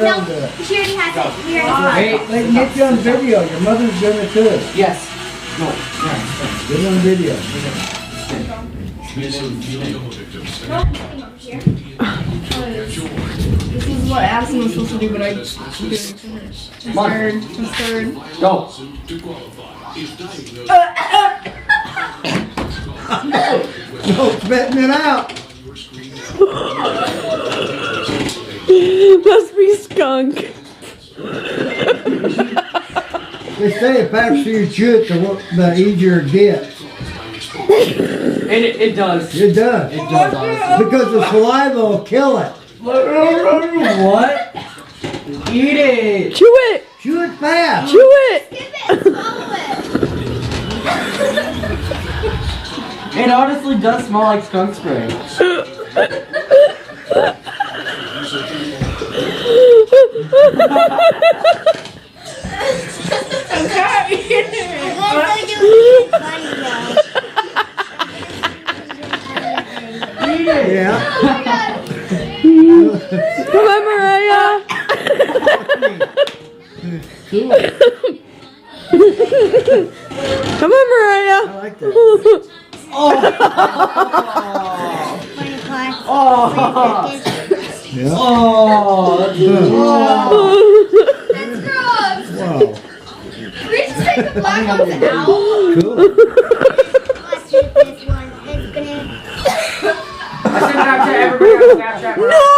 No, she already has it. We already Hey, they can get you on video. Your mother's gonna too. Yes. No. Get on video. This is what Addison was supposed to do, but I didn't finish. Third. Go. No, spitting it out. Must be skunk. They say the faster you chew it, the easier it gets. And it does. It does. It does, honestly. Because the saliva will kill it. What? Eat it. Chew it. Chew it fast. Chew it. It honestly does smell like skunk spray. Yeah. Come on, Mariah. Come on, Mariah. I like that. Oh. Yeah. Oh. That's gross. Wow. We should take the black ones out. Cool. Let's do this one. It's gonna. I sent it out to everybody on Snapchat. No.